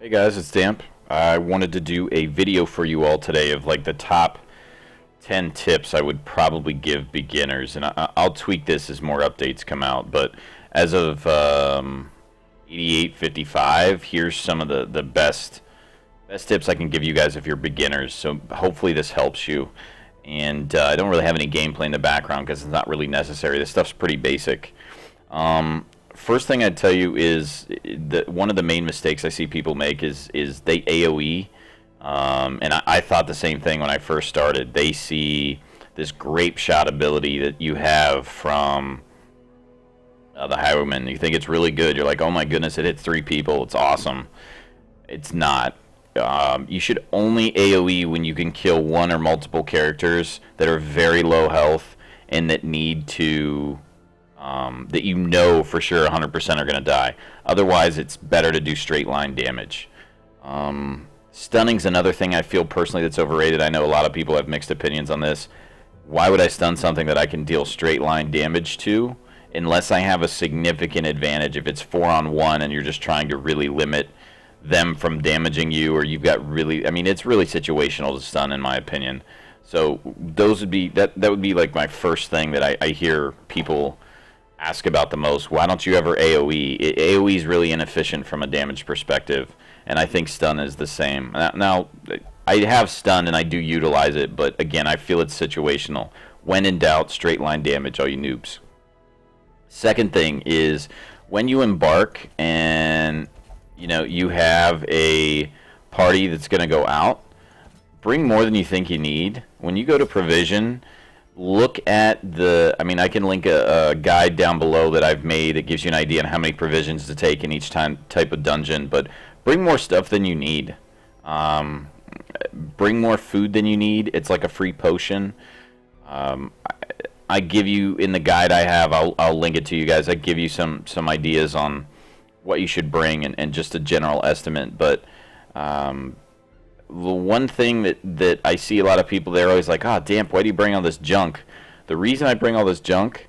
Hey guys, it's Damp. I wanted to do a video for you all today of like the top 10 tips I would probably give beginners, and I'll tweak this as more updates come out. But as of 88:55, here's some of the best tips I can give you guys if you're beginners. So hopefully this helps you. And I don't really have any gameplay in the background because it's not really necessary. This stuff's pretty basic. First thing I'd tell you is that one of the main mistakes I see people make is they AOE, and I thought the same thing when I first started. They see this grape shot ability that you have from the Highwayman. You think it's really good. You're like, oh my goodness, it hit 3 people. It's awesome. It's not. You should only AOE when you can kill one or multiple characters that are very low health and that need to... that you know for sure 100% are going to die. Otherwise, it's better to do straight line damage. Stunning's another thing I feel personally that's overrated. I know a lot of people have mixed opinions on this. Why would I stun something that I can deal straight line damage to unless I have a significant advantage? If it's 4-on-1 and you're just trying to really limit them from damaging you, or you've got really... I mean, it's really situational to stun, in my opinion. So those would be... That would be like my first thing that I hear people ask about the most. Why don't you ever AoE? AoE is really inefficient from a damage perspective, and I think stun is the same. Now, I have stun and I do utilize it, but again, I feel it's situational. When in doubt, straight line damage, all you noobs. Second thing is when you embark and you have a party that's going to go out, bring more than you think you need. When you go to provision, look at the... I mean, I can link a guide down below that I've made. It gives you an idea on how many provisions to take in each type of dungeon, but bring more stuff than you need. Bring more food than you need. It's like a free potion. I give you, in the guide I have, I'll link it to you guys. I give you some ideas on what you should bring and just a general estimate, but the one thing that I see a lot of people, they're always like, ah, damn, why do you bring all this junk? The reason I bring all this junk,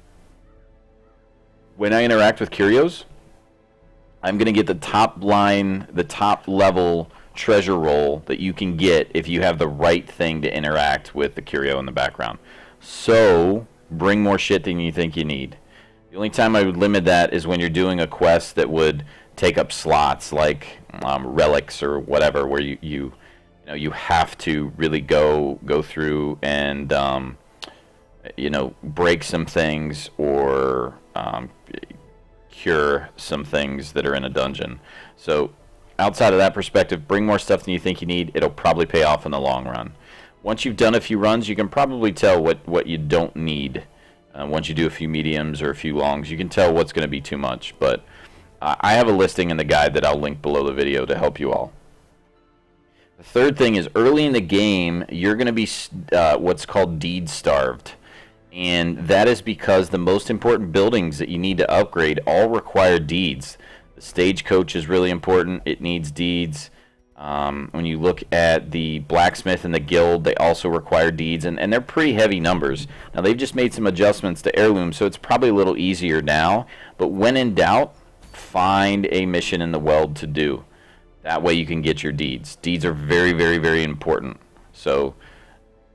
when I interact with curios, I'm going to get the top line, the top level treasure roll that you can get if you have the right thing to interact with the curio in the background. So bring more shit than you think you need. The only time I would limit that is when you're doing a quest that would take up slots, like relics or whatever, where you have to really go through and break some things or cure some things that are in a dungeon. So outside of that perspective, bring more stuff than you think you need. It'll probably pay off in the long run. Once you've done a few runs, you can probably tell what you don't need. Once you do a few mediums or a few longs, you can tell what's going to be too much. But I have a listing in the guide that I'll link below the video to help you all. The third thing is, early in the game, you're going to be what's called deed starved. And that is because the most important buildings that you need to upgrade all require deeds. The stagecoach is really important. It needs deeds. When you look at the blacksmith and the guild, they also require deeds, and they're pretty heavy numbers. Now, they've just made some adjustments to heirloom, so it's probably a little easier now. But when in doubt, find a mission in the world to do. That way you can get your deeds. Deeds are very, very, very important. So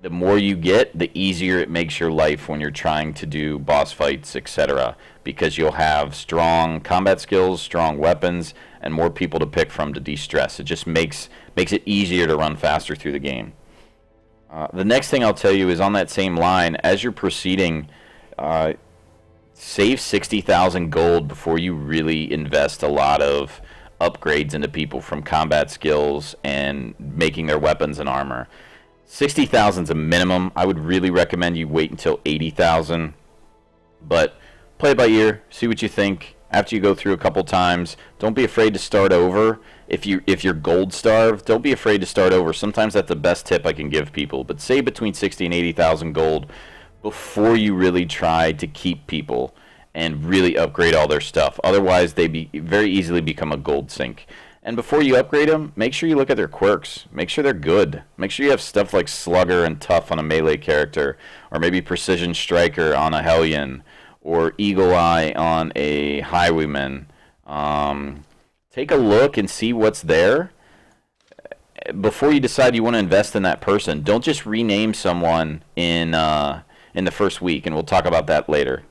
the more you get, the easier it makes your life when you're trying to do boss fights, etc. Because you'll have strong combat skills, strong weapons, and more people to pick from to de-stress. It just makes it easier to run faster through the game. The next thing I'll tell you is on that same line, as you're proceeding, save 60,000 gold before you really invest a lot of upgrades into people, from combat skills and making their weapons and armor. 60,000 is a minimum. I would really recommend you wait until 80,000, but play it by ear, see what you think. After you go through a couple times, don't be afraid to start over. If you're gold starved, don't be afraid to start over. Sometimes that's the best tip I can give people, but save between 60 and 80,000 gold before you really try to keep people and really upgrade all their stuff. Otherwise, they very easily become a gold sink. And before you upgrade them, make sure you look at their quirks. Make sure they're good. Make sure you have stuff like Slugger and Tough on a melee character, or maybe Precision Striker on a Hellion, or Eagle Eye on a Highwayman. Take a look and see what's there. before you decide you want to invest in that person, don't just rename someone in the first week, and we'll talk about that later.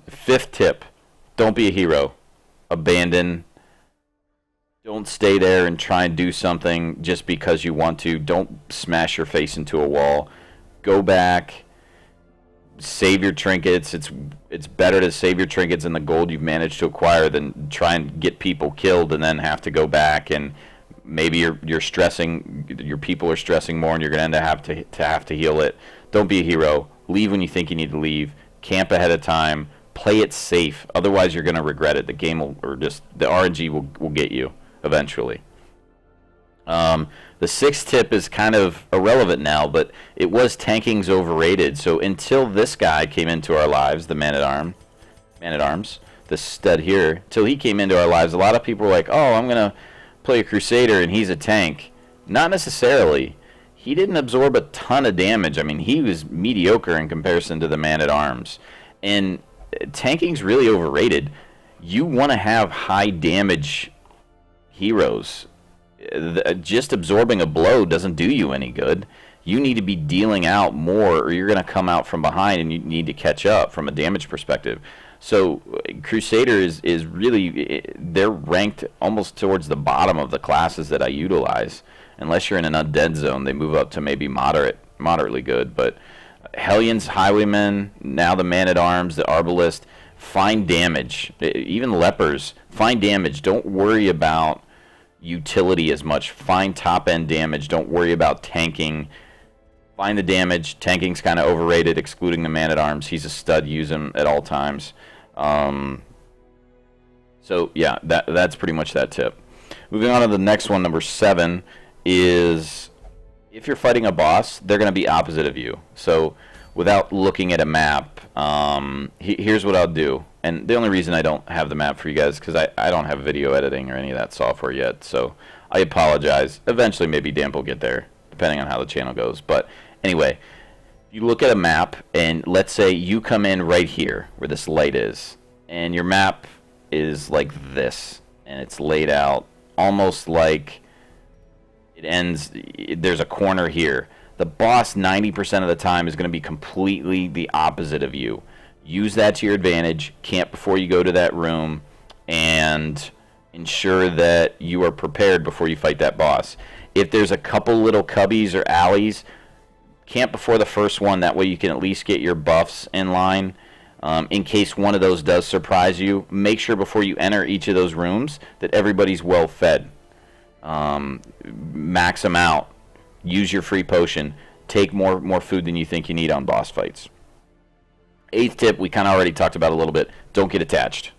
Fifth tip, don't be a hero. Abandon. Don't stay there and try and do something just because you want to. Don't smash your face into a wall. Go back. Save your trinkets. It's better to save your trinkets and the gold you've managed to acquire than try and get people killed and then have to go back, and maybe you're stressing, your people are stressing more, and you're going to have to heal it. Don't be a hero. Leave when you think you need to leave. Camp ahead of time. Play it safe. Otherwise, you're going to regret it. The game will, or just the RNG will get you eventually. The sixth tip is kind of irrelevant now, but it was tanking's overrated. So until this guy came into our lives, the man-at-arms, the stud here, till he came into our lives, a lot of people were like, oh, I'm going to play a Crusader and he's a tank. Not necessarily. He didn't absorb a ton of damage. I mean, he was mediocre in comparison to the man-at-arms. And tanking's really overrated. You want to have high damage heroes. Just absorbing a blow doesn't do you any good. You need to be dealing out more, or you're going to come out from behind and you need to catch up from a damage perspective. So Crusader is really, they're ranked almost towards the bottom of the classes that I utilize. Unless you're in an undead zone, they move up to maybe moderately good. But Hellions, Highwaymen, now the Man-at-Arms, the Arbalist, find damage. Even Lepers, find damage. Don't worry about utility as much. Find top-end damage. Don't worry about tanking. Find the damage. Tanking's kind of overrated, excluding the Man-at-Arms. He's a stud. Use him at all times. So, yeah, that's pretty much that tip. Moving on to the next one, number 7, is if you're fighting a boss, they're going to be opposite of you. So without looking at a map, here's what I'll do. And the only reason I don't have the map for you guys is because I don't have video editing or any of that software yet. So I apologize. Eventually, maybe Damp will get there, depending on how the channel goes. But anyway, you look at a map, and let's say you come in right here where this light is. And your map is like this. And it's laid out almost like it ends, there's a corner here. The boss 90% of the time is going to be completely the opposite of you. Use that to your advantage. Camp before you go to that room and ensure that you are prepared before you fight that boss. If there's a couple little cubbies or alleys, camp before the first one. That way you can at least get your buffs in line. In case one of those does surprise you, make sure before you enter each of those rooms that everybody's well fed. Max them out. Use your free potion. Take more food than you think you need on boss fights. Eighth tip, we kind of already talked about a little bit. Don't get attached.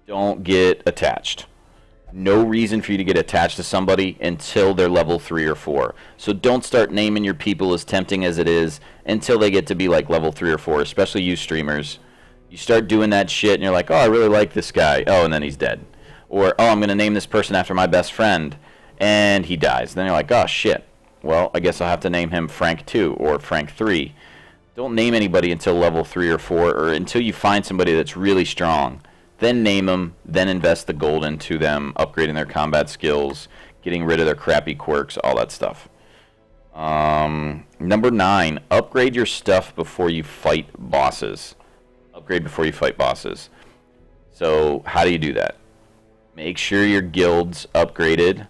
Don't get attached. No reason for you to get attached to somebody until they're level 3 or 4. So don't start naming your people, as tempting as it is, until they get to be like level 3 or 4, especially you streamers. You start doing that shit and you're like, oh, I really like this guy. Oh, and then he's dead. Or, oh, I'm going to name this person after my best friend, and he dies. Then you're like, oh, shit. Well, I guess I'll have to name him Frank 2 or Frank 3. Don't name anybody until level 3 or 4, or until you find somebody that's really strong. Then name them, then invest the gold into them, upgrading their combat skills, getting rid of their crappy quirks, all that stuff. Number 9, upgrade your stuff before you fight bosses. Upgrade before you fight bosses. So how do you do that? Make sure your guild's upgraded,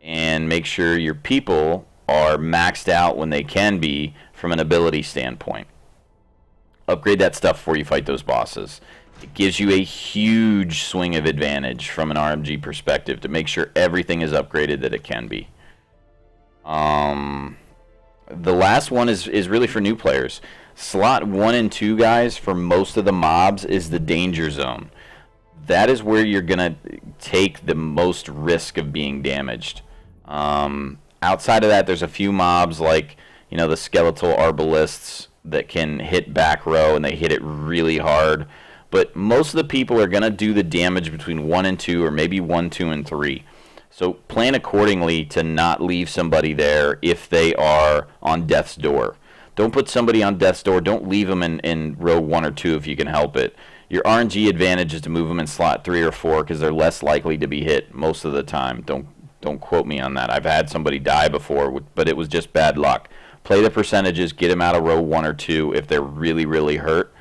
and make sure your people are maxed out when they can be from an ability standpoint. Upgrade that stuff before you fight those bosses. It gives you a huge swing of advantage from an RMG perspective to make sure everything is upgraded that it can be. The last one is really for new players. Slot 1 and 2, guys, for most of the mobs is the danger zone. That is where you're going to take the most risk of being damaged. Outside of that, there's a few mobs like, you know, the skeletal arbalists that can hit back row, and they hit it really hard. But most of the people are going to do the damage between 1 and 2, or maybe 1, 2, and 3. So plan accordingly to not leave somebody there if they are on death's door. Don't put somebody on death's door. Don't leave them in row 1 or 2 if you can help it. Your RNG advantage is to move them in slot 3 or 4 because they're less likely to be hit most of the time. Don't Don't quote me on that. I've had somebody die before, but it was just bad luck. Play the percentages, get them out of row 1 or 2 if they're really, really hurt,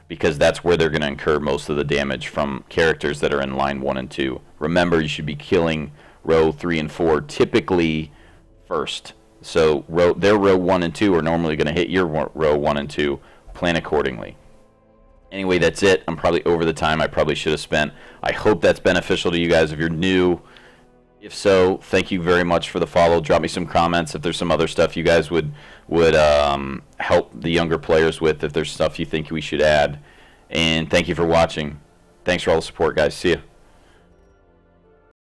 because that's where they're going to incur most of the damage from characters that are in line 1 and 2. Remember, you should be killing row 3 and 4 typically first. So their row 1 and 2 are normally going to hit your row 1 and 2. Plan accordingly. Anyway, that's it. I'm probably over the time I probably should have spent. I hope that's beneficial to you guys if you're new. If so, thank you very much for the follow. Drop me some comments if there's some other stuff you guys would help the younger players with, if there's stuff you think we should add. And thank you for watching. Thanks for all the support, guys. See ya.